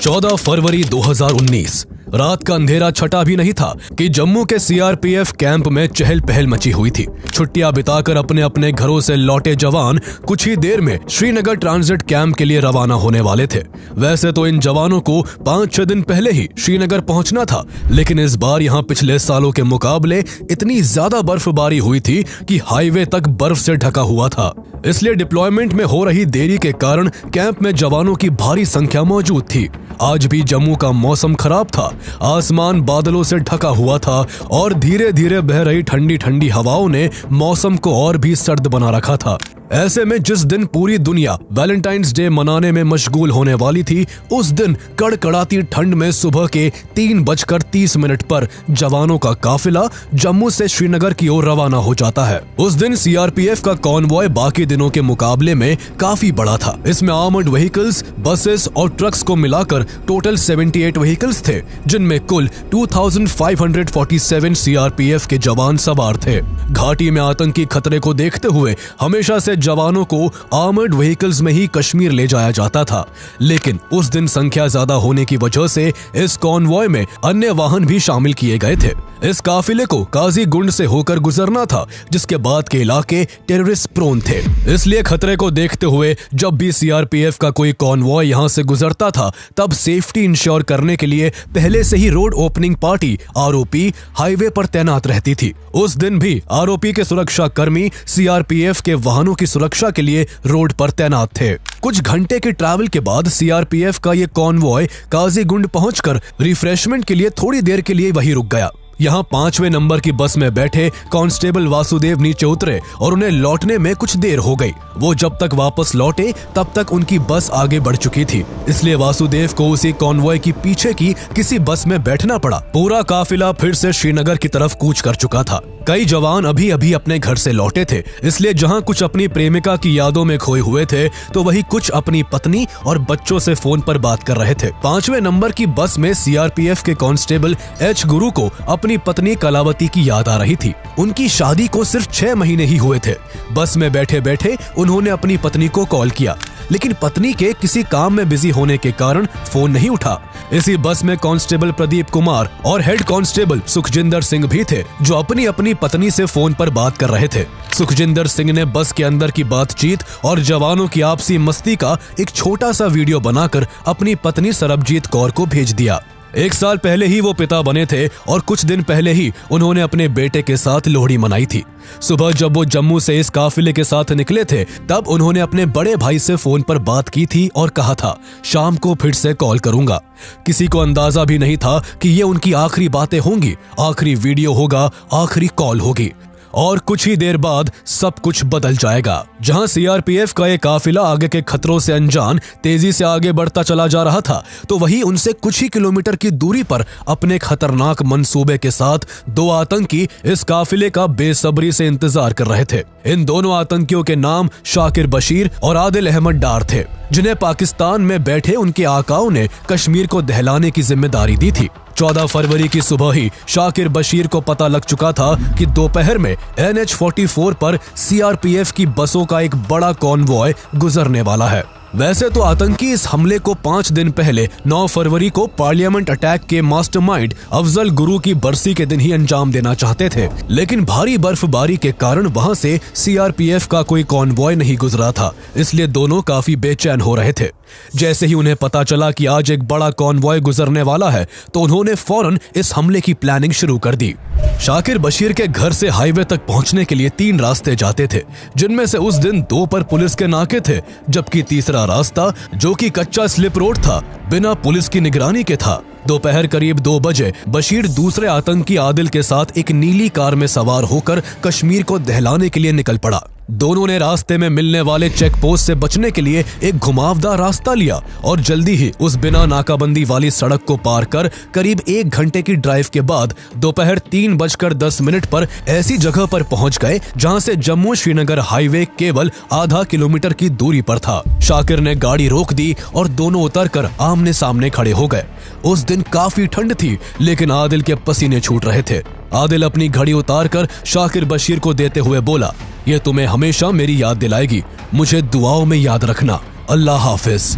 14 फरवरी 2019 रात का अंधेरा छटा भी नहीं था कि जम्मू के सीआरपीएफ कैंप में चहल पहल मची हुई थी। छुट्टियां बिताकर अपने अपने घरों से लौटे जवान कुछ ही देर में श्रीनगर ट्रांजिट कैंप के लिए रवाना होने वाले थे। वैसे तो इन जवानों को 5-6 दिन पहले ही श्रीनगर पहुंचना था, लेकिन इस बार यहां पिछले सालों के मुकाबले इतनी ज्यादा बर्फबारी हुई थी कि हाईवे तक बर्फ से ढका हुआ था। इसलिए डिप्लॉयमेंट में हो रही देरी के कारण कैंप में जवानों की भारी संख्या मौजूद थी। आज भी जम्मू का मौसम खराब था, आसमान बादलों से ढका हुआ था और धीरे धीरे बह रही ठंडी ठंडी हवाओं ने मौसम को और भी सर्द बना रखा था। ऐसे में जिस दिन पूरी दुनिया वैलेंटाइंस डे मनाने में मशगूल होने वाली थी, उस दिन कड़कड़ाती ठंड में सुबह के 3:30 पर जवानों का काफिला जम्मू से श्रीनगर की ओर रवाना हो जाता है। उस दिन सीआरपीएफ का कॉन्वॉय बाकी दिनों के मुकाबले में काफी बड़ा था। इसमें आर्मर्ड व्हीकल्स, बसेस और ट्रक्स को मिलाकर टोटल 78 व्हीकल्स थे, जिनमें कुल 2547 सीआरपीएफ के जवान सवार थे। घाटी में आतंकी खतरे को देखते हुए हमेशा से जवानों को आर्मर्ड व्हीकल्स में ही कश्मीर ले जाया जाता था, लेकिन उस दिन संख्या ज्यादा होने की वजह से इस कॉन्वॉय में अन्य वाहन भी शामिल किए गए थे। इस काफिले को काजीगुंड से होकर गुजरना था, जिसके बाद के इलाके टेररिस्ट प्रोन थे। इसलिए खतरे को देखते हुए जब भी सीआरपीएफ का कोई कॉन्वॉय यहां से गुजरता था, तब सेफ्टी इंश्योर करने के लिए पहले से ही road opening party ROP highway पर तैनात रहती थी। उस दिन भी आरओपी के सुरक्षा कर्मी सीआरपीएफ के वाहनों की सुरक्षा के लिए रोड पर तैनात थे। कुछ घंटे के ट्रैवल के बाद सीआरपीएफ का ये कॉन्वॉय काजीगुंड पहुंचकर रिफ्रेशमेंट के लिए थोड़ी देर के लिए वहीं रुक गया। यहाँ 5वें नंबर की बस में बैठे कांस्टेबल वासुदेव नीचे उतरे और उन्हें लौटने में कुछ देर हो गई। वो जब तक वापस लौटे तब तक उनकी बस आगे बढ़ चुकी थी, इसलिए वासुदेव को उसी कॉन्वॉय की पीछे की किसी बस में बैठना पड़ा। पूरा काफिला फिर से श्रीनगर की तरफ कूच कर चुका था। कई जवान अभी अभी अपने घर से लौटे थे, इसलिए जहां कुछ अपनी प्रेमिका की यादों में खोए हुए थे, तो वही कुछ अपनी पत्नी और बच्चों से फोन पर बात कर रहे थे। 5वें नंबर की बस में सीआरपीएफ के कांस्टेबल एच गुरु को अपनी पत्नी कलावती की याद आ रही थी। उनकी शादी को सिर्फ 6 महीने ही हुए थे। बस में बैठे बैठे उन्होंने अपनी पत्नी को कॉल किया, लेकिन पत्नी के किसी काम में बिजी होने के कारण फोन नहीं उठा। इसी बस में कांस्टेबल प्रदीप कुमार और हेड कांस्टेबल सुखजिंदर सिंह भी थे, जो अपनी अपनी पत्नी से फोन पर बात कर रहे थे। सुखजिंदर सिंह ने बस के अंदर की बातचीत और जवानों की आपसी मस्ती का एक छोटा सा वीडियो बनाकर अपनी पत्नी सरबजीत कौर को भेज दिया। 1 साल पहले ही वो पिता बने थे और कुछ दिन पहले ही उन्होंने अपने बेटे के साथ लोहड़ी मनाई थी। सुबह जब वो जम्मू से इस काफिले के साथ निकले थे, तब उन्होंने अपने बड़े भाई से फोन पर बात की थी और कहा था शाम को फिर से कॉल करूंगा। किसी को अंदाजा भी नहीं था कि ये उनकी आखिरी बातें होंगी, आखिरी वीडियो होगा, आखिरी कॉल होगी। और कुछ ही देर बाद सब कुछ बदल जाएगा। जहां सीआरपीएफ का एक काफिला आगे के खतरों से अनजान तेजी से आगे बढ़ता चला जा रहा था, तो वहीं उनसे कुछ ही किलोमीटर की दूरी पर अपने खतरनाक मंसूबे के साथ 2 आतंकी इस काफिले का बेसब्री से इंतजार कर रहे थे। इन दोनों आतंकियों के नाम शाकिर बशीर और आदिल अहमद डार थे, जिन्हें पाकिस्तान में बैठे उनके आकाओं ने कश्मीर को दहलाने की जिम्मेदारी दी थी। 14 फरवरी की सुबह ही शाकिर बशीर को पता लग चुका था कि दोपहर में NH-44 पर सीआरपीएफ की बसों का एक बड़ा कॉन्वॉय गुजरने वाला है। वैसे तो आतंकी इस हमले को 5 दिन पहले 9 फरवरी को पार्लियामेंट अटैक के मास्टरमाइंड अफजल गुरु की बरसी के दिन ही अंजाम देना चाहते थे, लेकिन भारी बर्फबारी के कारण वहां से सीआरपीएफ का कोई कॉन्वॉय नहीं गुजरा था, इसलिए दोनों काफी बेचैन हो रहे थे। जैसे ही उन्हें पता चला कि आज एक बड़ा कॉन्वॉय गुजरने वाला है, तो उन्होंने फौरन इस हमले की प्लानिंग शुरू कर दी। शाकिर बशीर के घर से हाईवे तक पहुंचने के लिए 3 रास्ते जाते थे, जिनमें से उस दिन 2 पर पुलिस के नाके थे, जबकि तीसरा रास्ता, जो कि कच्चा स्लिप रोड था, बिना पुलिस की निगरानी के था। दोपहर करीब 2 बजे बशीर दूसरे आतंकी आदिल के साथ एक नीली कार में सवार होकर कश्मीर को दहलाने के लिए निकल पड़ा। दोनों ने रास्ते में मिलने वाले चेक पोस्ट से बचने के लिए एक घुमावदार रास्ता लिया और जल्दी ही उस बिना नाकाबंदी वाली सड़क को पार कर करीब 1 घंटे की ड्राइव के बाद दोपहर 3:10 पर ऐसी जगह पर पहुंच गए जहां से जम्मू श्रीनगर हाईवे केवल आधा किलोमीटर की दूरी पर था। शाकिर ने गाड़ी रोक दी और दोनों उतरकर आमने सामने खड़े हो गए। उस दिन काफी ठंड थी, लेकिन आदिल के पसीने छूट रहे थे। आदिल अपनी घड़ी उतारकर शाकिर बशीर को देते हुए बोला, ये तुम्हें हमेशा मेरी याद दिलाएगी, मुझे दुआओं में याद रखना, अल्लाह हाफिज।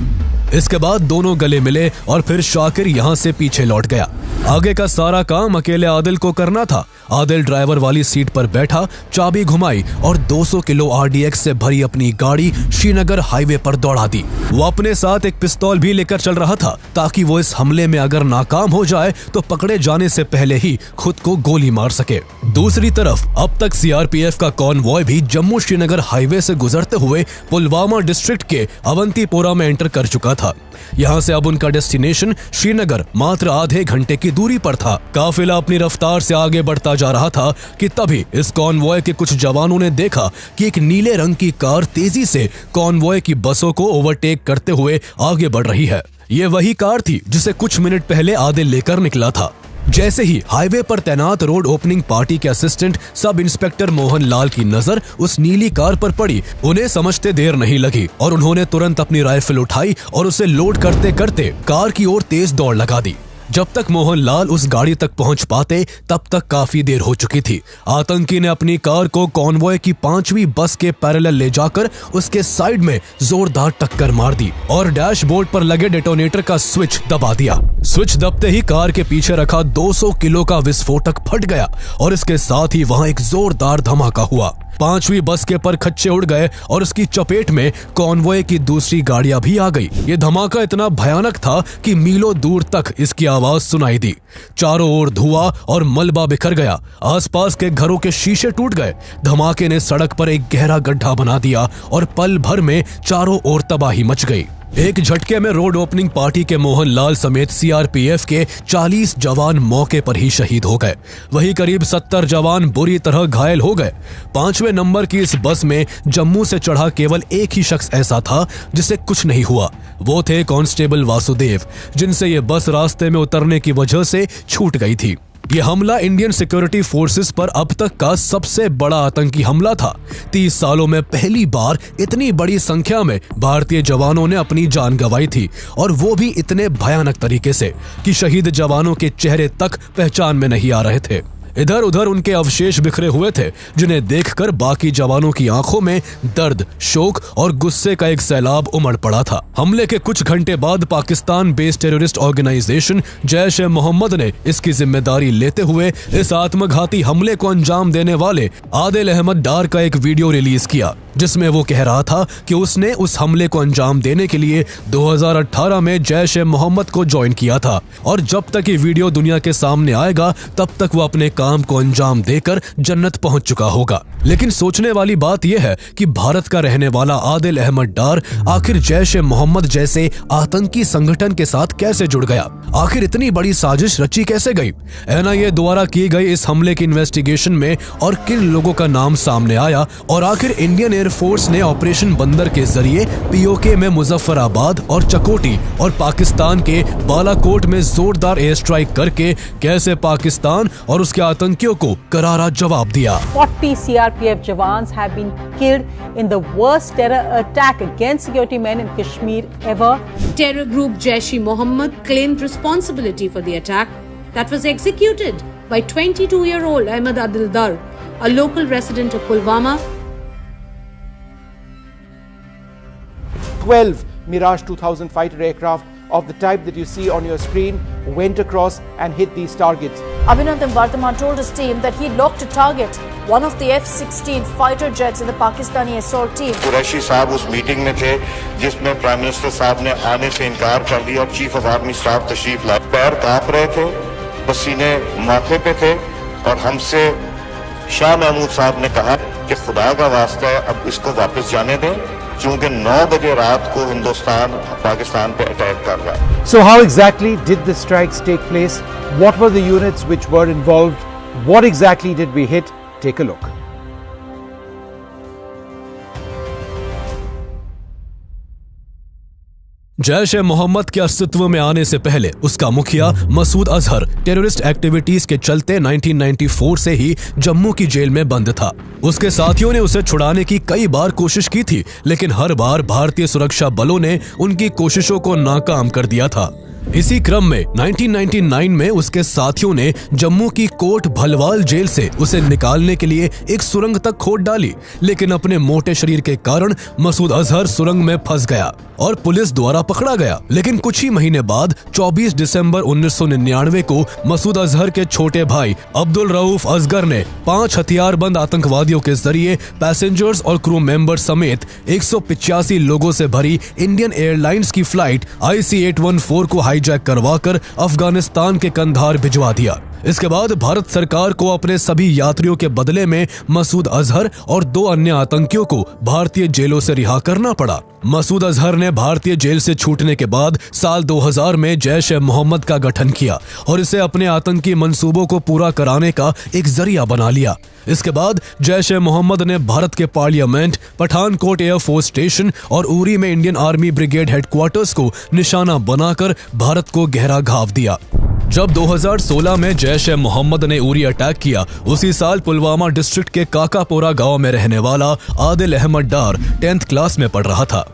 इसके बाद दोनों गले मिले और फिर शाकिर यहाँ से पीछे लौट गया। आगे का सारा काम अकेले आदिल को करना था। आदिल ड्राइवर वाली सीट पर बैठा, चाबी घुमाई और 200 किलो RDX से भरी अपनी गाड़ी श्रीनगर हाईवे पर दौड़ा दी। वो अपने साथ एक पिस्तौल भी लेकर चल रहा था ताकि वो इस हमले में अगर नाकाम हो जाए तो पकड़े जाने से पहले ही खुद को गोली मार सके। दूसरी तरफ अब तक CRPF का कॉन्वॉय भी जम्मू श्रीनगर हाईवे से गुजरते हुए पुलवामा डिस्ट्रिक्ट के अवंतीपोरा में एंटर कर चुका था। यहाँ से अब उनका डेस्टिनेशन श्रीनगर मात्र आधे घंटे की दूरी पर था। काफिला अपनी रफ्तार से आगे बढ़ता जा रहा था कि तभी इस कॉन्वॉय के कुछ जवानों ने देखा कि एक नीले रंग की कार तेजी से कॉन्वॉय की बसों को ओवरटेक करते हुए आगे बढ़ रही है। ये वही कार थी जिसे कुछ मिनट पहले आदिल लेकर निकला था। जैसे ही हाईवे पर तैनात रोड ओपनिंग पार्टी के assistant sub inspector Mohan Lal की नजर उस नीली कार पर पड़ी, उन्हें समझते देर नहीं लगी और उन्होंने तुरंत अपनी राइफल उठाई और उसे लोड करते करते कार की ओर तेज दौड़ लगा दी। जब तक मोहन लाल उस गाड़ी तक पहुंच पाते तब तक काफी देर हो चुकी थी। आतंकी ने अपनी कार को कॉन्वॉय की 5वीं बस के पैरेलल ले जाकर उसके साइड में जोरदार टक्कर मार दी और डैशबोर्ड पर लगे डेटोनेटर का स्विच दबा दिया। स्विच दबते ही कार के पीछे रखा 200 किलो का विस्फोटक फट गया और इसके साथ ही वहां एक जोरदार धमाका हुआ। 5वीं बस के परखच्चे उड़ गए और उसकी चपेट में कॉन्वॉय की दूसरी गाड़ियां भी आ गई। ये धमाका इतना भयानक था कि मीलों दूर तक इसकी आवाज सुनाई दी। चारों ओर धुआं और मलबा बिखर गया। आसपास के घरों के शीशे टूट गए। धमाके ने सड़क पर एक गहरा गड्ढा बना दिया और पल भर में चारों ओर तबाही मच गई। एक झटके में रोड ओपनिंग पार्टी के मोहन लाल समेत CRPF के 40 जवान मौके पर ही शहीद हो गए। वहीं करीब 70 जवान बुरी तरह घायल हो गए। 5वें नंबर की इस बस में जम्मू से चढ़ा केवल एक ही शख्स ऐसा था जिसे कुछ नहीं हुआ। वो थे कांस्टेबल वासुदेव, जिनसे ये बस रास्ते में उतरने की वजह से छूट गई थी। ये हमला इंडियन सिक्योरिटी फोर्सेस पर अब तक का सबसे बड़ा आतंकी हमला था। 30 सालों में पहली बार इतनी बड़ी संख्या में भारतीय जवानों ने अपनी जान गंवाई थी और वो भी इतने भयानक तरीके से कि शहीद जवानों के चेहरे तक पहचान में नहीं आ रहे थे। इधर उधर उनके अवशेष बिखरे हुए थे, जिन्हें देखकर बाकी जवानों की आंखों में दर्द, शोक और गुस्से का एक सैलाब उमड़ पड़ा था। हमले के कुछ घंटे बाद Pakistan based terrorist organisation Jaish e Mohammed ने इसकी जिम्मेदारी लेते हुए इस आत्मघाती हमले को अंजाम देने वाले आदिल अहमद डार का एक वीडियो रिलीज किया, जिसमें वो कह रहा था कि उसने उस हमले को अंजाम देने के लिए 2018 में जैश ए मोहम्मद को ज्वाइन किया था और जब तक ये वीडियो दुनिया के सामने आएगा तब तक वो अपने काम को अंजाम देकर जन्नत पहुंच चुका होगा। लेकिन सोचने वाली बात यह है कि भारत का रहने वाला आदिल अहमद डार आखिर जैश ए मोहम्मद जैसे आतंकी संगठन के साथ कैसे जुड़ गया? आखिर इतनी बड़ी साजिश रची कैसे गई? NIA द्वारा की गई इस हमले की इन्वेस्टिगेशन में और किन लोगों का नाम सामने आया और आखिर इंडियन एयरफोर्स ने ऑपरेशन बंदर के जरिए POK में मुजफ्फराबाद और चकोटी और पाकिस्तान के बालाकोट में जोरदार एयर स्ट्राइक करके कैसे पाकिस्तान और उसके आतंकियों को करारा जवाब दिया। 40 CRPF jawans have been killed in the worst terror attack against security men in Kashmir ever. Terror group Jaish-e-Mohammed claimed responsibility for the attack that was executed by 22-year-old Ahmad Adil Dar, a local resident of Pulwama. 12 Mirage 2000 fighter aircraft of the type that you see on your screen went across and hit these targets. Abhinandan Vardhaman told his team that he locked a target, one of the F-16 fighter jets in the Pakistani assault team. Qureshi साहब उस meeting में थे जिसमें prime minister साहब ने आने से इनकार कर दिया और चीफ ऑफ आर्मी स्टाफ तशरीफ लाए। पैर कांप रहे थे, पसीने माथे पे थे और हमसे शाह महमूद साहब ने कहा कि खुदा का वास्ता है अब इसको वापस जाने दें, क्योंकि 9 बजे रात को हिंदुस्तान पाकिस्तान पे अटैक कर रहा है। So how exactly did the strikes take place? What were the units which were involved? What exactly did we hit? Take a look. Jaish e Mohammad के अस्तित्व में आने से पहले उसका मुखिया मसूद अजहर टेररिस्ट एक्टिविटीज के चलते 1994 से ही जम्मू की जेल में बंद था। उसके साथियों ने उसे छुड़ाने की कई बार कोशिश की थी, लेकिन हर बार भारतीय सुरक्षा बलों ने उनकी कोशिशों को नाकाम कर दिया था। इसी क्रम में 1999 में उसके साथियों ने जम्मू की कोट भलवाल जेल से उसे निकालने के लिए एक सुरंग तक खोद डाली, लेकिन अपने मोटे शरीर के कारण मसूद अजहर सुरंग में फंस गया और पुलिस द्वारा पकड़ा गया। लेकिन कुछ ही महीने बाद 24 दिसंबर 1999 को मसूद अजहर के छोटे भाई अब्दुल रऊफ असगर ने 5 हथियारबंद आतंकवादियों के जरिए पैसेंजर्स और क्रू मेंबर समेत 185 लोगों से भरी इंडियन एयरलाइंस की फ्लाइट IC-814 को हाईजैक करवाकर अफगानिस्तान के कंधार भिजवा दिया। इसके बाद भारत सरकार को अपने सभी यात्रियों के बदले में मसूद अजहर और 2 अन्य आतंकियों को भारतीय जेलों से रिहा करना पड़ा। मसूद अजहर ने भारतीय जेल से छूटने के बाद साल 2000 में जैश-ए-मोहम्मद का गठन किया और इसे अपने आतंकी मंसूबों को पूरा कराने का एक जरिया बना लिया। इसके बाद जैश-ए-मोहम्मद ने भारत के पार्लियामेंट, पठानकोट एयरफोर्स स्टेशन और उरी में इंडियन आर्मी ब्रिगेड हेडक्वार्टर्स को निशाना बनाकर भारत को गहरा घाव दिया। जब 2016 में जैश-ए-मोहम्मद ने उरी अटैक किया, उसी साल पुलवामा डिस्ट्रिक्ट के काकापोरा गांव में रहने वाला आदिल अहमद डार 10th क्लास में पढ़ रहा था।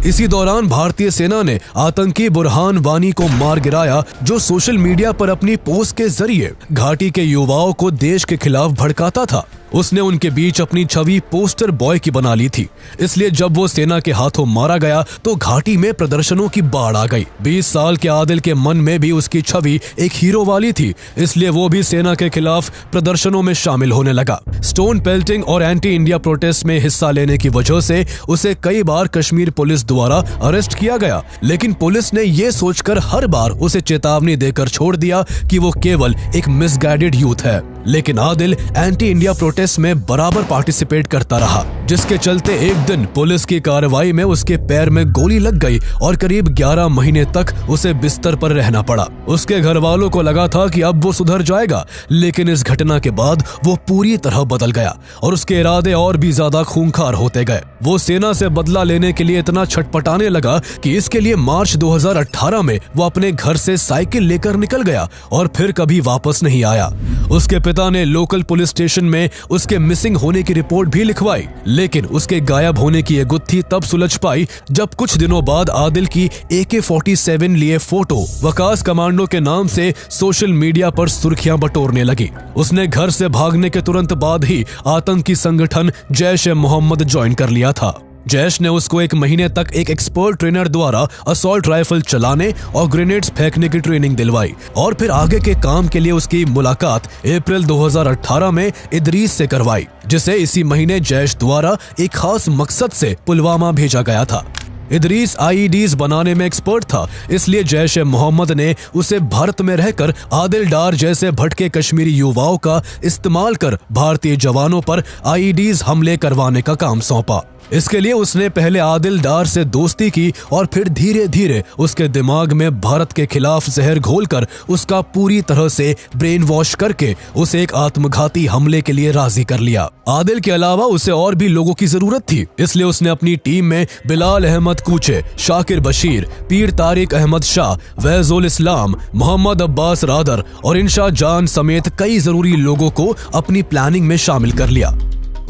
इसी दौरान भारतीय सेना ने आतंकी बुरहान वानी को मार गिराया, जो सोशल मीडिया पर अपनी पोस्ट के जरिए घाटी के युवाओं को देश के खिलाफ भड़काता था। उसने उनके बीच अपनी छवि पोस्टर बॉय की बना ली थी, इसलिए जब वो सेना के हाथों मारा गया तो घाटी में प्रदर्शनों की बाढ़ आ गई। 20 साल के आदिल के मन में भी उसकी छवि एक हीरो वाली थी, इसलिए वो भी सेना के खिलाफ प्रदर्शनों में शामिल होने लगा। स्टोन पेल्टिंग और एंटी इंडिया प्रोटेस्ट में हिस्सा लेने की वजह से उसे कई बार कश्मीर पुलिस द्वारा अरेस्ट किया गया, लेकिन पुलिस ने ये सोचकर हर बार उसे चेतावनी देकर छोड़ दिया कि वो केवल एक मिसगाइडेड यूथ है। लेकिन आदिल एंटी इंडिया प्रोटेस्ट में बराबर पार्टिसिपेट करता रहा, जिसके चलते एक दिन पुलिस की कार्रवाई में उसके पैर में गोली लग गई और करीब 11 महीने तक उसे बिस्तर पर रहना पड़ा। उसके घर वालों को लगा था कि अब वो सुधर जाएगा, लेकिन इस घटना के बाद वो पूरी तरह बदल गया और उसके इरादे और भी ज्यादा खूंखार होते गए। वो सेना से बदला लेने के लिए इतना छटपटाने लगा कि इसके लिए मार्च 2018 में वो अपने घर से साइकिल लेकर निकल गया और फिर कभी वापस नहीं आया। उसके पिता ने लोकल पुलिस स्टेशन में उसके मिसिंग होने की रिपोर्ट भी लिखवाई, लेकिन उसके गायब होने की ये गुत्थी तब सुलझ पाई जब कुछ दिनों बाद आदिल की AK-47 लिए फोटो वकास कमांडो के नाम से सोशल मीडिया पर सुर्खियां बटोरने लगी। उसने घर से भागने के तुरंत बाद ही आतंकी संगठन जैश-ए-मोहम्मद ज्वाइन कर लिया था। जैश ने उसको 1 महीने तक एक एक्सपर्ट ट्रेनर द्वारा असॉल्ट राइफल चलाने और ग्रेनेड्स फेंकने की ट्रेनिंग दिलवाई और फिर आगे के काम के लिए उसकी मुलाकात अप्रैल 2018 में इदरीस से करवाई, जिसे इसी महीने जैश द्वारा एक खास मकसद से पुलवामा भेजा गया था। इदरीस IEDs बनाने में एक्सपर्ट था, इसलिए जैश-ए-मोहम्मद ने उसे भारत में रहकर आदिल डार जैसे भटके कश्मीरी युवाओं का इस्तेमाल कर भारतीय जवानों पर IEDs हमले करवाने का काम सौंपा। इसके लिए उसने पहले आदिल डार से दोस्ती की और फिर धीरे धीरे उसके दिमाग में भारत के खिलाफ जहर घोलकर उसका पूरी तरह से ब्रेन वॉश करके उसे एक आत्मघाती हमले के लिए राजी कर लिया। आदिल के अलावा उसे और भी लोगों की जरूरत थी, इसलिए उसने अपनी टीम में बिलाल अहमद कूचे, शाकिर बशीर, पीर तारिक अहमद शाह, वैजुल इस्लाम, मोहम्मद अब्बास रादर और इंशा जान समेत कई जरूरी लोगों को अपनी प्लानिंग में शामिल कर लिया।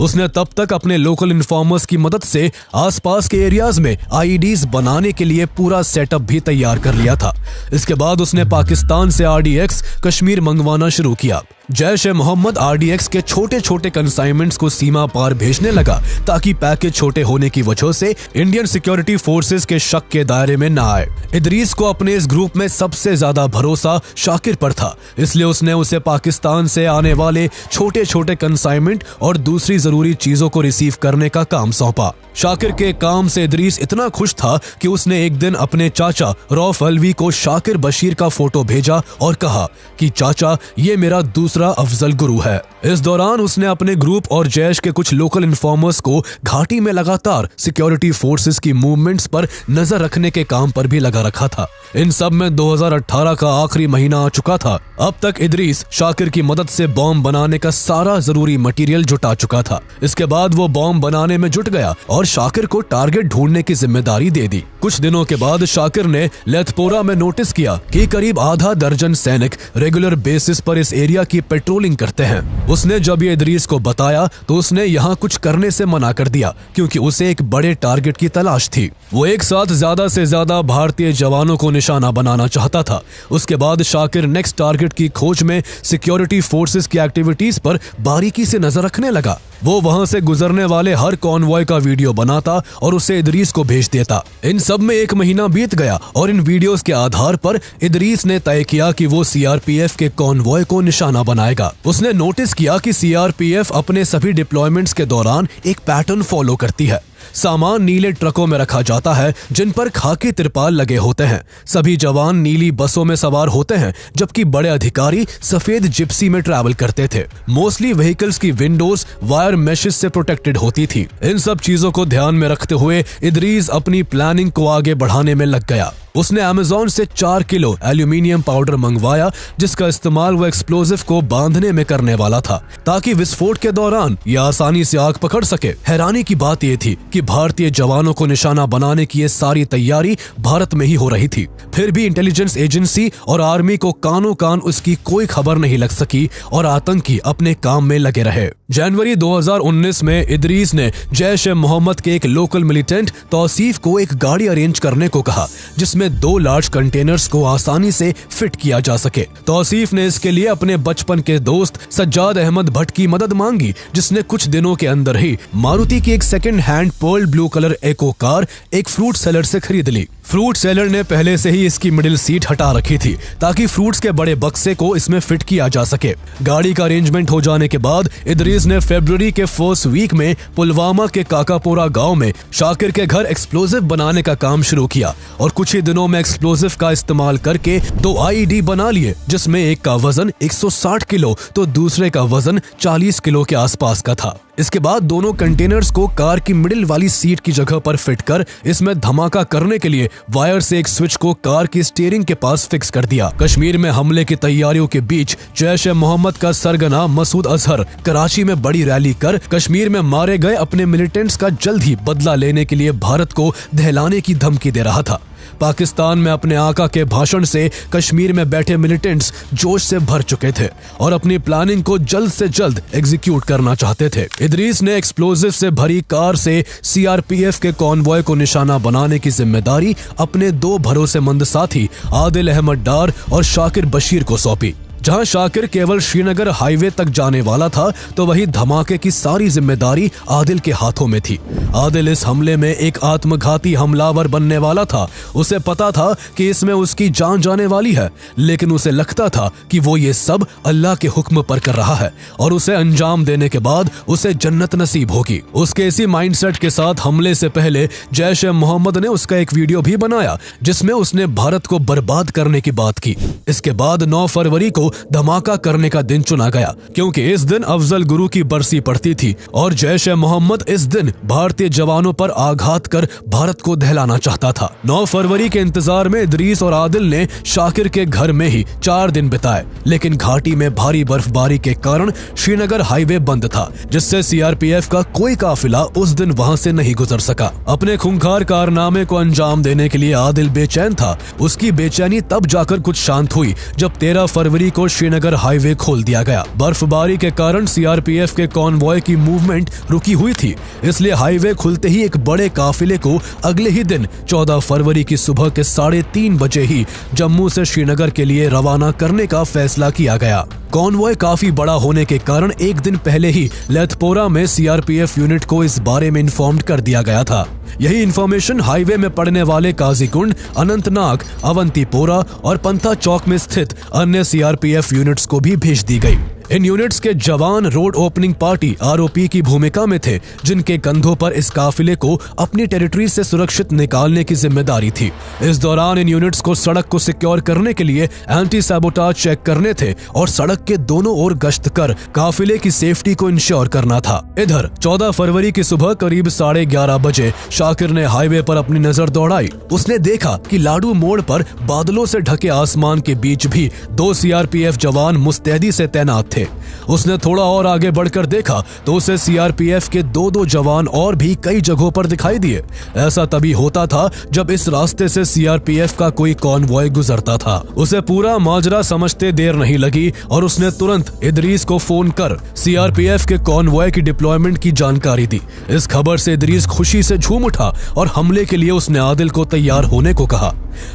उसने तब तक अपने लोकल इन्फॉर्मर्स की मदद से आसपास के एरियाज में IEDs बनाने के लिए पूरा सेटअप भी तैयार कर लिया था। इसके बाद उसने पाकिस्तान से RDX कश्मीर मंगवाना शुरू किया। जैश-ए-मोहम्मद RDX के छोटे छोटे कंसाइनमेंट्स को सीमा पार भेजने लगा ताकि पैकेज छोटे होने की वजह से इंडियन सिक्योरिटी फोर्सेस के शक के दायरे में न आए। इदरीस को अपने इस ग्रुप में सबसे ज्यादा भरोसा शाकिर पर था, इसलिए उसने उसे पाकिस्तान से आने वाले छोटे छोटे कंसाइनमेंट और दूसरी जरूरी चीजों को रिसीव करने का काम सौंपा। शाकिर के काम से इदरीस इतना खुश था कि उसने एक दिन अपने चाचा रौफ अलवी को शाकिर बशीर का फोटो भेजा और कहा कि चाचा, ये मेरा दूसरा अफजल गुरु है। इस दौरान उसने अपने ग्रुप और जैश के कुछ लोकल इन्फॉर्मर्स को घाटी में लगातार सिक्योरिटी फोर्सेस की मूवमेंट्स पर नजर रखने के काम पर भी लगा रखा था। इन सब में 2018 का आखिरी महीना आ चुका था। अब तक इदरीस शाकिर की मदद से बॉम्ब बनाने का सारा जरूरी मटेरियल जुटा चुका था। इसके बाद वो बॉम्ब बनाने में जुट गया और शाकिर को टारगेट ढूंढने की जिम्मेदारी दे दी। कुछ दिनों के बाद शाकिर ने लेथपोरा में नोटिस किया कि करीब आधा दर्जन सैनिक रेगुलर बेसिस पर इस एरिया की पेट्रोलिंग करते हैं। उसने जब ये इदरीस को बताया तो उसने यहाँ कुछ करने से मना कर दिया क्योंकि उसे एक बड़े टारगेट की तलाश थी। वो एक साथ ज्यादा से ज्यादा भारतीय जवानों को निशाना बनाना चाहता था। उसके बाद शाकिर नेक्स्ट टारगेट की खोज में सिक्योरिटी फोर्सेस की एक्टिविटीज पर बारीकी से नजर रखने लगा। वो वहां से गुजरने वाले हर कॉन्वॉय का वीडियो बनाता और उसे इदरीस को भेज देता। इन सब में 1 महीना बीत गया और इन वीडियोस के आधार पर इदरीस ने तय किया कि वो सीआरपीएफ के कॉन्वॉय को निशाना बनाएगा। उसने नोटिस किया कि सीआरपीएफ अपने सभी डिप्लॉयमेंट्स के दौरान एक पैटर्न फॉलो करती है। सामान नीले ट्रकों में रखा जाता है जिन पर खाकी तिरपाल लगे होते हैं। सभी जवान नीली बसों में सवार होते हैं जबकि बड़े अधिकारी सफेद जिप्सी में ट्रैवल करते थे। मोस्टली व्हीकल्स की विंडोज वायर मेशेस से प्रोटेक्टेड होती थी। इन सब चीजों को ध्यान में रखते हुए इदरीस अपनी प्लानिंग को आगे बढ़ाने में लग गया। उसने अमेज़न से 4 किलो एल्यूमिनियम पाउडर मंगवाया जिसका इस्तेमाल वो एक्सप्लोजिव को बांधने में करने वाला था ताकि विस्फोट के दौरान यह आसानी से आग पकड़ सके। हैरानी की बात यह थी कि भारतीय जवानों को निशाना बनाने की ये सारी तैयारी भारत में ही हो रही थी। फिर भी इंटेलिजेंस एजेंसी और आर्मी को कानों कान उसकी कोई खबर नहीं लग सकी और आतंकी अपने काम में लगे रहे। जनवरी 2019 में इदरीस ने जैश-ए-मोहम्मद के एक लोकल मिलिटेंट तौसीफ को एक गाड़ी अरेंज करने को कहा जिसमें 2 लार्ज कंटेनर्स को आसानी से फिट किया जा सके। तौसीफ ने इसके लिए अपने बचपन के दोस्त सज्जाद अहमद भट्ट की मदद मांगी जिसने कुछ दिनों के अंदर ही मारुति की एक second hand pearl blue colour Eeco car एक फ्रूट सेलर से खरीद ली। फ्रूट सेलर ने पहले से ही इसकी मिडिल सीट हटा रखी थी ताकि फ्रूट्स के बड़े बक्से को इसमें फिट किया जा सके। गाड़ी का अरेंजमेंट हो जाने के बाद इदरीस ने फरवरी के फर्स्ट वीक में पुलवामा के काकापोरा गांव में शाकिर के घर एक्सप्लोजिव बनाने का काम शुरू किया और कुछ ही दिनों में एक्सप्लोजिव का इस्तेमाल करके 2 आईईडी बना लिए जिसमें एक का वजन 160 किलो तो दूसरे का वजन 40 किलो के आसपास का था। इसके बाद दोनों कंटेनर्स को कार की मिडिल वाली सीट की जगह पर फिट कर इसमें धमाका करने के लिए वायर से एक स्विच को कार की स्टीयरिंग के पास फिक्स कर दिया। कश्मीर में हमले की तैयारियों के बीच जैश-ए-मोहम्मद का सरगना मसूद अजहर कराची में बड़ी रैली कर कश्मीर में मारे गए अपने मिलिटेंट्स का जल्द ही बदला लेने के लिए भारत को दहलाने की धमकी दे रहा था। पाकिस्तान में अपने आका के भाषण से कश्मीर में बैठे मिलिटेंट्स जोश से भर चुके थे और अपनी प्लानिंग को जल्द से जल्द एग्जीक्यूट करना चाहते थे। इदरीस ने एक्सप्लोजिव से भरी कार से सीआरपीएफ के कॉन्वॉय को निशाना बनाने की जिम्मेदारी अपने 2 भरोसेमंद साथी आदिल अहमद डार और शाकिर बशीर को सौंपी। जहां शाकिर केवल श्रीनगर हाईवे तक जाने वाला था तो वही धमाके की सारी जिम्मेदारी आदिल के हाथों में थी। आदिल इस हमले में एक आत्मघाती हमलावर बनने वाला था। उसे पता था कि इसमें उसकी जान जाने वाली है लेकिन उसे लगता था कि वो ये सब अल्लाह के हुक्म पर कर रहा है और उसे अंजाम देने के बाद उसे जन्नत नसीब होगी। उसके इसी माइंडसेट के साथ हमले से पहले जैश-ए-मोहम्मद ने उसका एक वीडियो भी बनाया जिसमें उसने भारत को बर्बाद करने की बात की। इसके बाद 9 फरवरी को धमाका करने का दिन चुना गया क्योंकि इस दिन अफजल गुरु की बरसी पड़ती थी और जैश-ए-मोहम्मद इस दिन भारतीय जवानों पर आघात कर भारत को दहलाना चाहता था। 9 फरवरी के इंतजार में इदरीस और आदिल ने शाकिर के घर में ही 4 दिन बिताए लेकिन घाटी में भारी बर्फबारी के कारण श्रीनगर हाईवे बंद था जिससे सीआरपीएफ का कोई काफिला उस दिन वहां से नहीं गुजर सका। अपने खूंखार कारनामे को अंजाम देने के लिए आदिल बेचैन था। उसकी बेचैनी तब जाकर कुछ शांत हुई जब 13 फरवरी को श्रीनगर हाईवे खोल दिया गया। बर्फबारी के कारण सीआरपीएफ के कॉन्वॉय की मूवमेंट रुकी हुई थी इसलिए हाईवे खुलते ही एक बड़े काफिले को अगले ही दिन 14 फरवरी की सुबह के 3:30 बजे ही जम्मू से श्रीनगर के लिए रवाना करने का फैसला किया गया। कॉन्वॉय काफी बड़ा होने के कारण एक दिन पहले ही लेथपोरा में सीआरपीएफ यूनिट को इस बारे में इन्फॉर्म्ड कर दिया गया था। यही इन्फॉर्मेशन हाईवे में पड़ने वाले काजीकुंड, अनंतनाग, अवंतीपोरा और पंथा चौक में स्थित अन्य सीआरपीएफ यूनिट्स को भी भेज दी गई। इन यूनिट्स के जवान रोड ओपनिंग पार्टी आरओपी की भूमिका में थे जिनके कंधों पर इस काफिले को अपनी टेरिटरी से सुरक्षित निकालने की जिम्मेदारी थी। इस दौरान इन यूनिट्स को सड़क को सिक्योर करने के लिए एंटी सैबोटाज चेक करने थे और सड़क के दोनों ओर गश्त कर काफिले की सेफ्टी को इंश्योर करना था। इधर 14 फरवरी की सुबह करीब 11:30 बजे शाकिर ने हाईवे पर अपनी नजर दौड़ाई। उसने देखा कि लाडू मोड़ पर बादलों से ढके आसमान के बीच भी 2 सीआरपीएफ जवान मुस्तैदी से तैनात थे। थे। उसने थोड़ा और आगे बढ़कर देखा तो उसे सीआरपीएफ के 2-2 जवान और भी कई जगहों पर दिखाई दिए। ऐसा तभी होता था जब इस रास्ते से सीआरपीएफ का कोई कॉन्वॉय गुजरता था। उसे पूरा माजरा समझते देर नहीं लगी और उसने तुरंत इदरीस को फोन कर सीआरपीएफ के कॉन्वॉय की डिप्लॉयमेंट की जानकारी दी। इस खबर से इदरीस खुशी से झूम उठा और हमले के लिए उसने आदिल को तैयार होने को कहा।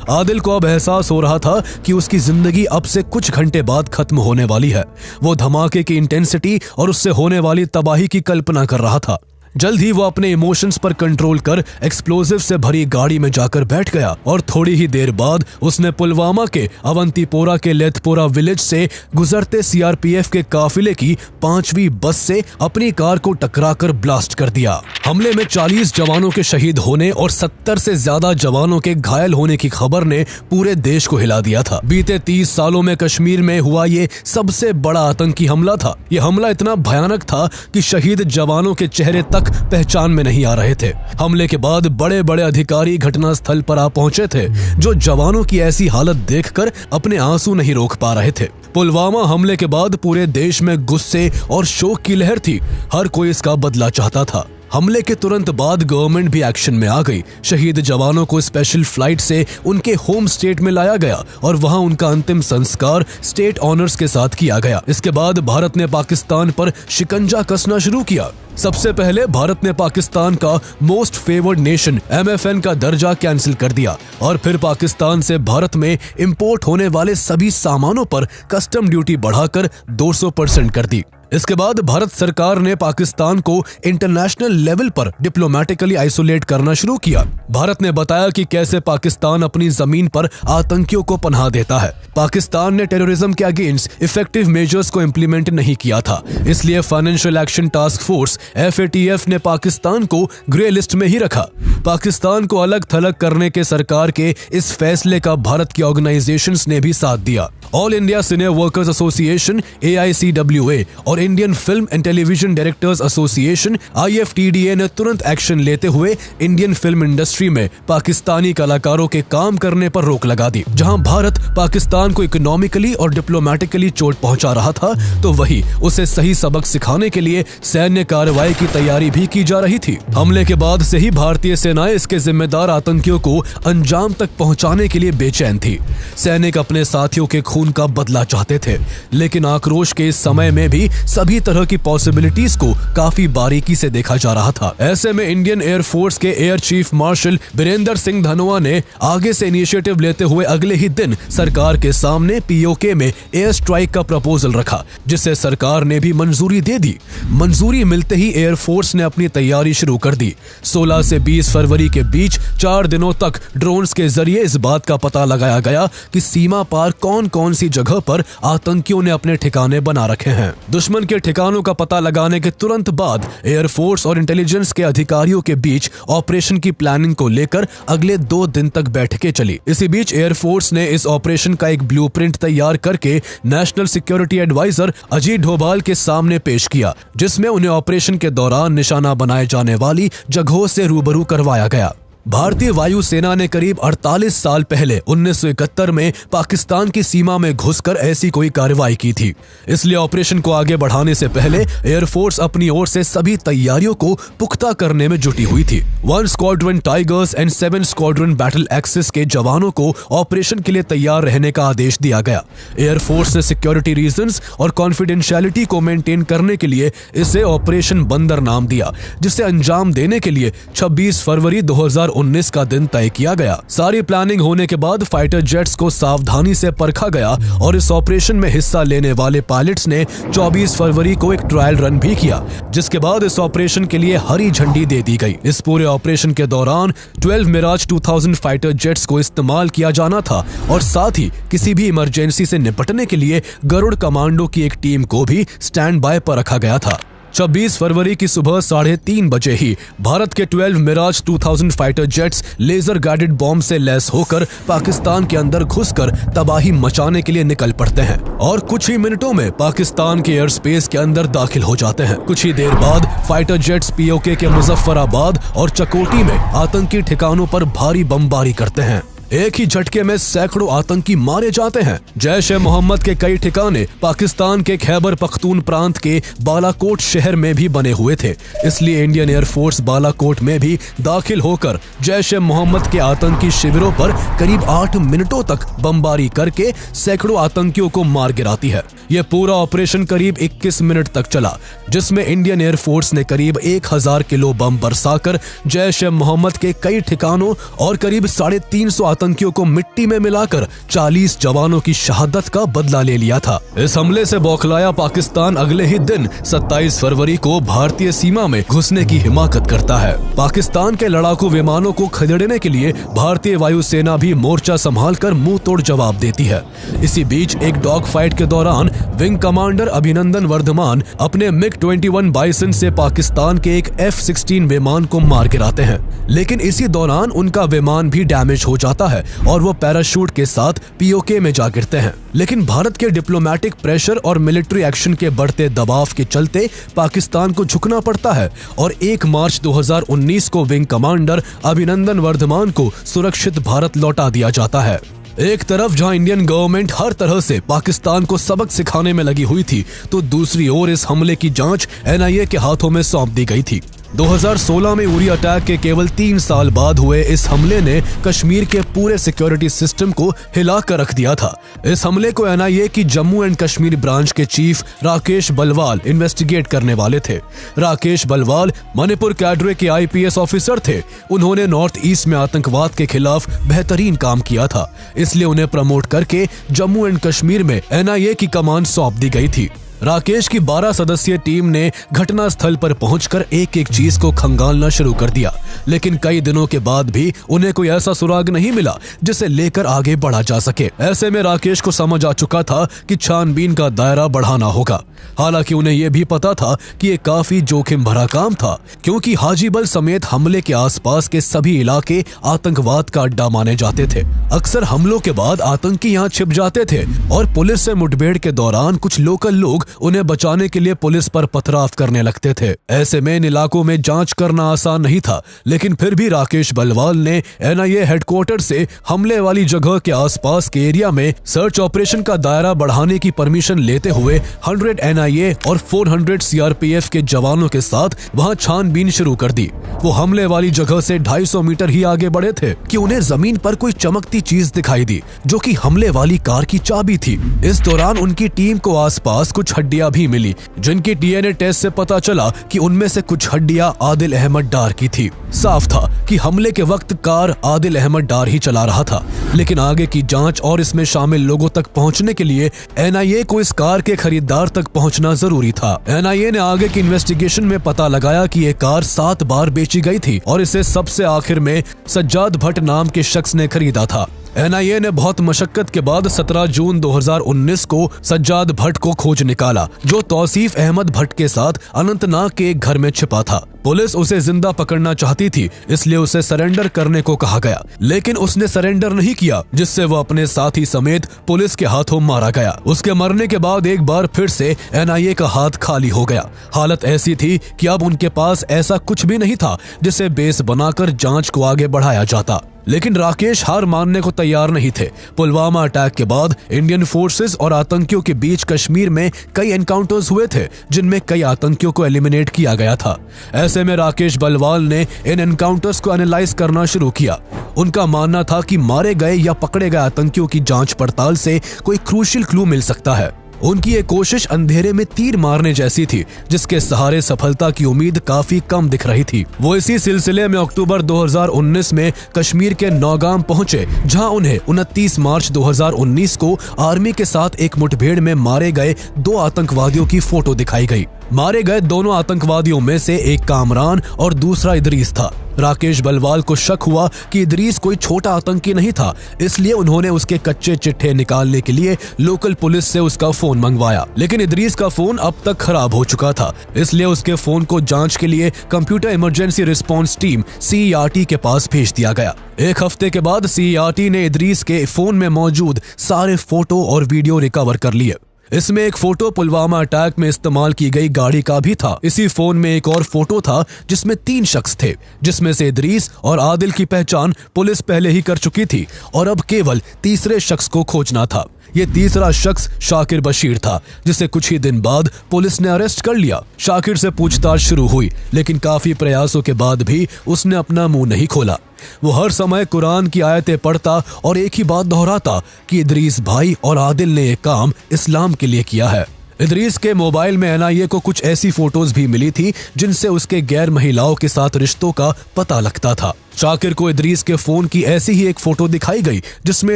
आदिल को अब एहसास हो रहा था कि उसकी जिंदगी अब से कुछ घंटे बाद खत्म होने वाली है। वो धमाके की इंटेंसिटी और उससे होने वाली तबाही की कल्पना कर रहा था। जल्द ही वो अपने इमोशंस पर कंट्रोल कर एक्सप्लोजिव से भरी गाड़ी में जाकर बैठ गया और थोड़ी ही देर बाद उसने पुलवामा के अवंतीपोरा के लेथपोरा विलेज से गुजरते सीआरपीएफ के काफिले की 5वीं बस से अपनी कार को टकराकर ब्लास्ट कर दिया। हमले में 40 जवानों के शहीद होने और 70 से ज्यादा जवानों के घायल होने की खबर ने पूरे देश को हिला दिया था। बीते 30 सालों में कश्मीर में हुआ ये सबसे बड़ा आतंकी हमला था। ये हमला इतना भयानक था कि शहीद जवानों के चेहरे तक पहचान में नहीं आ रहे थे। हमले के बाद बड़े बड़े अधिकारी घटनास्थल पर आ पहुंचे थे, जो जवानों की ऐसी हालत देखकर अपने आंसू नहीं रोक पा रहे थे। पुलवामा हमले के बाद पूरे देश में गुस्से और शोक की लहर थी। हर कोई इसका बदला चाहता था। हमले के तुरंत बाद गवर्नमेंट भी एक्शन में आ गई। शहीद जवानों को स्पेशल फ्लाइट से उनके होम स्टेट में लाया गया और वहां उनका अंतिम संस्कार स्टेट ऑनर्स के साथ किया गया। इसके बाद भारत ने पाकिस्तान पर शिकंजा कसना शुरू किया। सबसे पहले भारत ने पाकिस्तान का मोस्ट फेवर्ड नेशन MFN का दर्जा कैंसिल कर दिया और फिर पाकिस्तान से भारत में इंपोर्ट होने वाले सभी सामानों पर कस्टम ड्यूटी बढ़ाकर 200% कर दी। इसके बाद भारत सरकार ने पाकिस्तान को इंटरनेशनल लेवल पर डिप्लोमेटिकली आइसोलेट करना शुरू किया। भारत ने बताया कि कैसे पाकिस्तान अपनी जमीन पर आतंकियों को पनाह देता है। पाकिस्तान ने टेररिज्म के अगेंस्ट इफेक्टिव मेजर्स को इम्प्लीमेंट नहीं किया था, इसलिए financial action task force FATF ने पाकिस्तान को ग्रे लिस्ट में ही रखा। पाकिस्तान को अलग थलग करने के सरकार के इस फैसले का भारत की ऑर्गेनाइजेशंस ने भी साथ दिया। All India senior workers association AICWA और Indian film and television directors association IFTDA ने तुरंत एक्शन लेते हुए इंडियन फिल्म इंडस्ट्री में पाकिस्तानी कलाकारों के काम करने पर रोक लगा दी। जहां भारत पाकिस्तान को इकोनॉमिकली और डिप्लोमेटिकली चोट पहुंचा रहा था, तो वही उसे सही सबक सिखाने के लिए सैन्य कार्रवाई की तैयारी भी की जा रही थी। हमले के बाद से ही भारतीय सेनाएं इसके जिम्मेदार आतंकियों को अंजाम तक पहुंचाने के लिए बेचैन थी। सैनिक अपने साथियों के खून का बदला चाहते थे, लेकिन आक्रोश के इस समय में भी सभी तरह की पॉसिबिलिटीज को काफी बारीकी से देखा जा रहा था। ऐसे में इंडियन एयरफोर्स के air chief marshal Birendra Singh Dhanoa ने आगे से इनिशिएटिव लेते हुए अगले ही दिन सरकार के सामने POK में एयर स्ट्राइक का प्रपोजल रखा, जिसे सरकार ने भी मंजूरी दे दी। मंजूरी मिलते ही एयरफोर्स ने अपनी तैयारी शुरू कर दी। 16 से 20 फरवरी के बीच 4 दिनों तक ड्रोन्स के जरिए इस बात का पता लगाया गया कि सीमा पार कौन कौन सी जगह पर आतंकियों ने अपने ठिकाने बना रखे हैं। दुश्मन के ठिकानों का पता लगाने के तुरंत बाद एयरफोर्स और इंटेलिजेंस के अधिकारियों के बीच ऑपरेशन की प्लानिंग को लेकर अगले 2 दिन तक बैठकें चली। इसी बीच एयरफोर्स ने इस ऑपरेशन का एक ब्लूप्रिंट तैयार करके national security adviser Ajit Doval के सामने पेश किया, जिसमें उन्हें ऑपरेशन के दौरान निशाना बनाए जाने वाली जगहों से रूबरू करवाया गया। भारतीय वायुसेना ने करीब 48 साल पहले 1971 में पाकिस्तान की सीमा में घुसकर ऐसी कोई कार्रवाई की थी। इसलिए ऑपरेशन को आगे बढ़ाने से पहले एयरफोर्स अपनी ओर से सभी तैयारियों को पुख्ता करने में जुटी हुई थी। 1 squadron tigers and 7 squadron battle axis के जवानों को ऑपरेशन के लिए तैयार रहने का आदेश दिया गया। एयरफोर्स ने सिक्योरिटी रीजंस और कॉन्फिडेंशियलिटी को मेंटेन करने के लिए इसे ऑपरेशन बंदर नाम दिया, जिसे अंजाम देने के लिए 26 फरवरी 2019 का दिन तय किया गया। सारी प्लानिंग होने के बाद फाइटर जेट्स को सावधानी से परखा गया और इस ऑपरेशन में हिस्सा लेने वाले पायलट्स ने 24 फरवरी को एक ट्रायल रन भी किया, जिसके बाद इस ऑपरेशन के लिए हरी झंडी दे दी गई। इस पूरे ऑपरेशन के दौरान 12 मिराज 2000 फाइटर जेट्स को इस्तेमाल किया जाना था और साथ ही किसी भी इमरजेंसी से निपटने के लिए गरुड़ कमांडो की एक टीम को भी स्टैंड बाय पर रखा गया था। 26 फरवरी की सुबह 3:30 बजे ही भारत के 12 Mirage 2000 fighter jets laser guided bomb से लैस होकर पाकिस्तान के अंदर घुसकर तबाही मचाने के लिए निकल पड़ते हैं और कुछ ही मिनटों में पाकिस्तान के एयर स्पेस के अंदर दाखिल हो जाते हैं। कुछ ही देर बाद फाइटर जेट्स POK के मुजफ्फराबाद और चकोटी में आतंकी ठिकानों पर भारी बमबारी करते हैं। एक ही झटके में सैकड़ों आतंकी मारे जाते हैं। जैश ए मोहम्मद के कई ठिकाने पाकिस्तान के खैबर पख्तून प्रांत के बालाकोट शहर में भी बने हुए थे, इसलिए इंडियन एयरफोर्स बालाकोट में भी दाखिल होकर जैश ए मोहम्मद के आतंकी शिविरों पर करीब 8 मिनटों तक बमबारी करके सैकड़ों आतंकियों को मार गिराती है। यह पूरा ऑपरेशन करीब 21 मिनट तक चला, जिसमें इंडियन एयरफोर्स ने करीब 1000 किलो बम बरसाकर जैश ए मोहम्मद के कई ठिकानों और करीब 350 आतंकियों को मिट्टी में मिलाकर 40 जवानों की शहादत का बदला ले लिया था। इस हमले से बौखलाया पाकिस्तान अगले ही दिन 27 फरवरी को भारतीय सीमा में घुसने की हिमाकत करता है। पाकिस्तान के लड़ाकू विमानों को खदेड़ने के लिए भारतीय वायुसेना भी मोर्चा संभालकर मुंह तोड़ जवाब देती है। इसी बीच एक डॉग फाइट के दौरान विंग कमांडर अभिनंदन वर्धमान अपने MiG-21 बाइसन से पाकिस्तान के एक F-16 विमान को मार गिराते हैं, लेकिन इसी दौरान उनका विमान भी डैमेज हो जाता है और वो पैराशूट के साथ POK में जा गिरते हैं। लेकिन भारत के डिप्लोमेटिक प्रेशर और मिलिट्री एक्शन के बढ़ते दबाव के चलते पाकिस्तान को झुकना पड़ता है और 1 मार्च 2019 को विंग कमांडर अभिनंदन वर्धमान को सुरक्षित भारत लौटा दिया जाता है। एक तरफ जहां इंडियन गवर्नमेंट हर तरह से पाकिस्तान को सबक सिखाने में लगी हुई थी, तो दूसरी ओर इस हमले की जांच NIA के हाथों में सौंप दी गई थी। 2016 में उरी अटैक के केवल 3 साल बाद हुए इस हमले ने कश्मीर के पूरे सिक्योरिटी सिस्टम को हिला कर रख दिया था। इस हमले को NIA की जम्मू एंड कश्मीर ब्रांच के चीफ राकेश बलवाल इन्वेस्टिगेट करने वाले थे। राकेश बलवाल मणिपुर कैडरे के IPS ऑफिसर थे। उन्होंने नॉर्थ ईस्ट में आतंकवाद के खिलाफ बेहतरीन काम किया था, इसलिए उन्हें प्रमोट करके जम्मू एंड कश्मीर में NIA की कमान सौंप दी गई थी। राकेश की 12 सदस्यीय टीम ने घटना स्थल पर पहुंचकर एक एक चीज को खंगालना शुरू कर दिया, लेकिन कई दिनों के बाद भी उन्हें कोई ऐसा सुराग नहीं मिला जिसे लेकर आगे बढ़ा जा सके। ऐसे में राकेश को समझ आ चुका था कि छानबीन का दायरा बढ़ाना होगा। हालांकि उन्हें यह भी पता था कि ये काफी जोखिम भरा काम था, क्योंकि हाजीबल समेत हमले के आसपास के सभी इलाके आतंकवाद का अड्डा माने जाते थे। अक्सर हमलों के बाद आतंकी यहाँ छिप जाते थे और पुलिस से मुठभेड़ के दौरान कुछ लोकल लोग उन्हें बचाने के लिए पुलिस पर पथराव करने लगते थे। ऐसे में इन इलाकों में जांच करना आसान नहीं था, लेकिन फिर भी राकेश बलवाल ने NIA हेडक्वार्टर से हमले वाली जगह के आसपास के एरिया में सर्च ऑपरेशन का दायरा बढ़ाने की परमिशन लेते हुए 100 NIA और 400 CRPF के जवानों के साथ वहां छानबीन शुरू कर दी। वो हमले वाली जगह से 250 मीटर ही आगे बढ़े थे कि उन्हें जमीन पर कोई चमकती चीज दिखाई दी, जो कि हमले वाली कार की चाबी थी। इस दौरान उनकी टीम को आसपास कुछ हड्डियां भी मिली, जिनकी DNA टेस्ट से पता चला कि उनमें से कुछ हड्डियां आदिल अहमद डार की थी। साफ था कि हमले के वक्त कार आदिल अहमद डार ही चला रहा था, लेकिन आगे की जांच और इसमें शामिल लोगों तक पहुंचने के लिए NIA को इस कार के खरीदार तक पहुंचना जरूरी था। NIA ने आगे की इन्वेस्टिगेशन में पता लगाया कि ये कार 7 बार बेची गई थी और इसे सबसे आखिर में सज्जाद भट्ट नाम के शख्स ने खरीदा था। NIA ने बहुत मशक्कत के बाद 17 जून 2019 को सज्जाद भट्ट को खोज निकाला, जो तौसीफ अहमद भट्ट के साथ अनंतनाग के एक घर में छिपा था। पुलिस उसे जिंदा पकड़ना चाहती थी, इसलिए उसे सरेंडर करने को कहा गया, लेकिन उसने सरेंडर नहीं किया, जिससे वो अपने साथी समेत पुलिस के हाथों मारा गया। उसके मरने के बाद एक बार फिर से NIA का हाथ खाली हो गया। हालत ऐसी थी कि अब उनके पास ऐसा कुछ भी नहीं था जिसे बेस बनाकर जांच को आगे बढ़ाया जाता। लेकिन राकेश हार मानने को तैयार नहीं थे। पुलवामा अटैक के बाद इंडियन फोर्सेस और आतंकियों के बीच कश्मीर में कई एनकाउंटर्स हुए थे, जिनमें कई आतंकियों को एलिमिनेट किया गया था। ऐसे में राकेश बलवाल ने इन एनकाउंटर्स को एनालाइज करना शुरू किया। उनका मानना था कि मारे गए या पकड़े गए आतंकियों की जांच पड़ताल से कोई क्रूशियल क्लू मिल सकता है। उनकी ये कोशिश अंधेरे में तीर मारने जैसी थी, जिसके सहारे सफलता की उम्मीद काफी कम दिख रही थी। वो इसी सिलसिले में अक्टूबर 2019 में कश्मीर के नौगाम पहुंचे, जहां उन्हें 29 मार्च 2019 को आर्मी के साथ एक मुठभेड़ में मारे गए 2 आतंकवादियों की फोटो दिखाई गई। मारे गए दोनों आतंकवादियों में से एक कामरान और दूसरा इदरीस था। राकेश बलवाल को शक हुआ कि इदरीस कोई छोटा आतंकी नहीं था, इसलिए उन्होंने उसके कच्चे चिट्ठे निकालने के लिए लोकल पुलिस से उसका फोन मंगवाया। लेकिन इदरीस का फोन अब तक खराब हो चुका था, इसलिए उसके फोन को जांच के लिए computer emergency response team CERT के पास भेज दिया गया। एक हफ्ते के बाद CERT ने इदरीस के फोन में मौजूद सारे फोटो और वीडियो रिकवर कर लिए। इसमें एक फोटो पुलवामा अटैक में इस्तेमाल की गई गाड़ी का भी था। इसी फोन में एक और फोटो था जिसमें 3 शख्स थे, जिसमें से इदरीस और आदिल की पहचान पुलिस पहले ही कर चुकी थी और अब केवल तीसरे शख्स को खोजना था। ये तीसरा शख्स शाकिर बशीर था, जिसे कुछ ही दिन बाद पुलिस ने अरेस्ट कर लिया। शाकिर से पूछताछ शुरू हुई, लेकिन काफी प्रयासों के बाद भी उसने अपना मुंह नहीं खोला। वो हर समय कुरान की आयतें पढ़ता और एक ही बात दोहराता कि इदरीस भाई और आदिल ने ये काम इस्लाम के लिए किया है। इदरीस के मोबाइल में एनआईए को कुछ ऐसी फोटोज भी मिली थी जिनसे उसके गैर महिलाओं के साथ रिश्तों का पता लगता था। शाकिर को इदरीस के फोन की ऐसी ही एक फोटो दिखाई गई जिसमें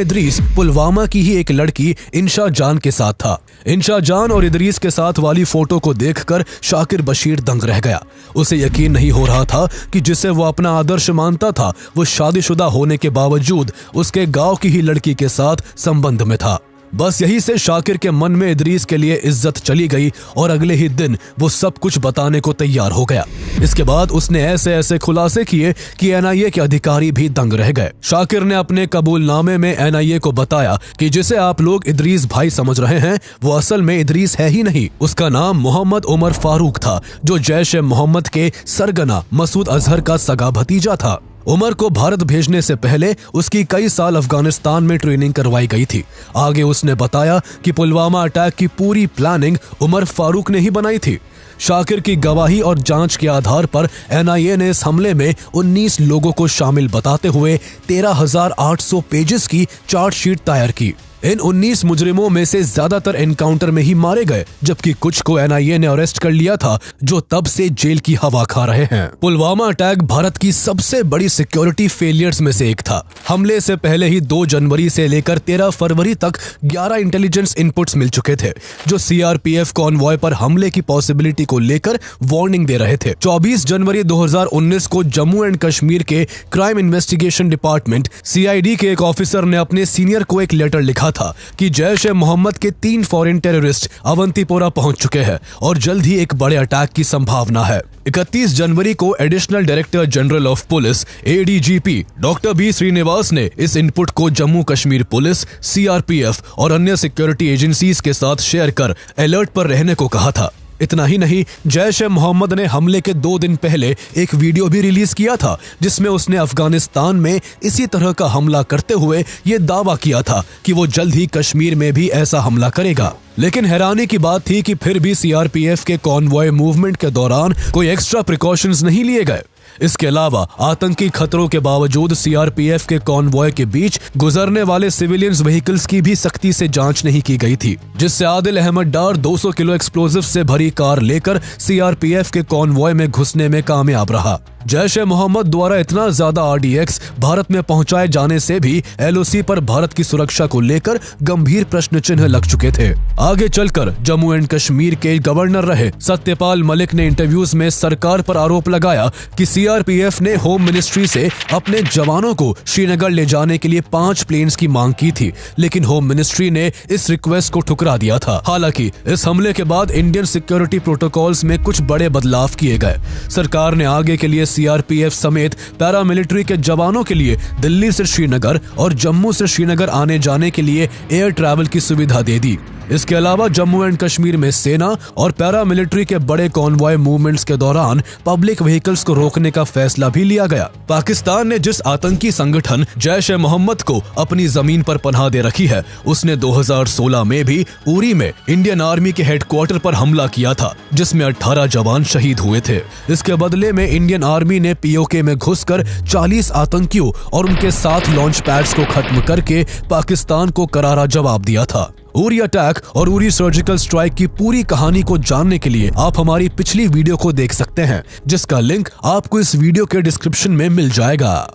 इदरीस पुलवामा की ही एक लड़की इंशा जान के साथ था। इंशा जान और इदरीस के साथ वाली फोटो को देखकर शाकिर बशीर दंग रह गया। उसे यकीन नहीं हो रहा था कि जिसे वो अपना आदर्श मानता था वो शादीशुदा होने के बावजूद उसके गांव की ही लड़की के साथ संबंध में था। बस यही से शाकिर के मन में इदरीस के लिए इज्जत चली गई और अगले ही दिन वो सब कुछ बताने को तैयार हो गया। इसके बाद उसने ऐसे ऐसे खुलासे किए कि एनआईए के अधिकारी भी दंग रह गए। शाकिर ने अपने कबूलनामे में एनआईए को बताया कि जिसे आप लोग इदरीस भाई समझ रहे हैं वो असल में इदरीस है ही नहीं। उसका नाम मोहम्मद उमर फारूक था, जो जैश ए मोहम्मद के सरगना मसूद अजहर का सगा भतीजा था। उमर को भारत भेजने से पहले उसकी कई साल अफगानिस्तान में ट्रेनिंग करवाई गई थी। आगे उसने बताया कि पुलवामा अटैक की पूरी प्लानिंग उमर फारूक ने ही बनाई थी। शाकिर की गवाही और जांच के आधार पर एनआईए ने इस हमले में 19 लोगों को शामिल बताते हुए 13,800 पेजेस की चार्जशीट तैयार की। इन 19 मुजरिमों में से ज्यादातर एनकाउंटर में ही मारे गए, जबकि कुछ को एनआईए ने अरेस्ट कर लिया था, जो तब से जेल की हवा खा रहे हैं। पुलवामा अटैक भारत की सबसे बड़ी सिक्योरिटी फेलियर्स में से एक था। हमले से पहले ही 2 जनवरी से लेकर 13 फरवरी तक 11 इंटेलिजेंस इनपुट्स मिल चुके थे, जो सीआरपीएफ कॉन्वॉय पर हमले की पॉसिबिलिटी को लेकर वार्निंग दे रहे थे। 24 जनवरी 2019 को जम्मू एंड कश्मीर के क्राइम इन्वेस्टिगेशन डिपार्टमेंट सीआईडी के एक ऑफिसर ने अपने सीनियर को एक लेटर लिखा था कि जैश ए मोहम्मद के 3 फॉरेन टेररिस्ट अवंतीपोरा पहुंच चुके हैं और जल्द ही एक बड़े अटैक की संभावना है। 31 जनवरी को additional director general of police ADGP doctor B Srinivas ने इस इनपुट को जम्मू कश्मीर पुलिस, सीआरपीएफ और अन्य सिक्योरिटी एजेंसीज के साथ शेयर कर अलर्ट पर रहने को कहा था। इतना ही नहीं, जैश ए मोहम्मद ने हमले के 2 दिन पहले एक वीडियो भी रिलीज किया था जिसमें उसने अफगानिस्तान में इसी तरह का हमला करते हुए ये दावा किया था कि वो जल्द ही कश्मीर में भी ऐसा हमला करेगा। लेकिन हैरानी की बात थी कि फिर भी सीआरपीएफ के कॉन्वॉय मूवमेंट के दौरान कोई एक्स्ट्रा प्रिकॉशंस नहीं लिए गए। इसके अलावा आतंकी खतरों के बावजूद सीआरपीएफ के कॉन्वॉय के बीच गुजरने वाले सिविलियंस व्हीकल्स की भी सख्ती से जांच नहीं की गई थी, जिससे आदिल अहमद डार 200 किलो एक्सप्लोजिव से भरी कार लेकर सीआरपीएफ के कॉन्वॉय में घुसने में कामयाब रहा। जैश ए मोहम्मद द्वारा इतना ज्यादा आरडीएक्स भारत में पहुंचाए जाने से भी एलओसी पर भारत की सुरक्षा को लेकर गंभीर प्रश्न चिन्ह लग चुके थे। आगे चलकर जम्मू एंड कश्मीर के गवर्नर रहे सत्यपाल मलिक ने इंटरव्यूज में सरकार पर आरोप लगाया कि सीआरपीएफ ने होम मिनिस्ट्री से अपने जवानों को श्रीनगर ले जाने के लिए 5 प्लेन्स की मांग की थी, लेकिन होम मिनिस्ट्री ने इस रिक्वेस्ट को ठुकरा दिया था। हालांकि इस हमले के बाद इंडियन सिक्योरिटी प्रोटोकॉल्स में कुछ बड़े बदलाव किए गए। सरकार ने आगे के लिए सीआरपीएफ समेत पैरामिलिट्री के जवानों के लिए दिल्ली से श्रीनगर और जम्मू से श्रीनगर आने जाने के लिए एयर ट्रैवल की सुविधा दे दी। इसके अलावा जम्मू एंड कश्मीर में सेना और पैरामिलिट्री के बड़े कॉन्वॉय मूवमेंट्स के दौरान पब्लिक व्हीकल्स को रोकने का फैसला भी लिया गया। पाकिस्तान ने जिस आतंकी संगठन जैश ए मोहम्मद को अपनी जमीन पर पनाह दे रखी है, उसने 2016 में भी उरी में इंडियन आर्मी के हेडक्वार्टर पर हमला किया था, जिसमें 18 जवान शहीद हुए थे। इसके बदले में इंडियन आर्मी ने पीओके में घुसकर 40 आतंकियों और उनके 7 लॉन्च पैड्स को खत्म करके पाकिस्तान को करारा जवाब दिया था। उरी अटैक और उरी सर्जिकल स्ट्राइक की पूरी कहानी को जानने के लिए आप हमारी पिछली वीडियो को देख सकते हैं, जिसका लिंक आपको इस वीडियो के डिस्क्रिप्शन में मिल जाएगा।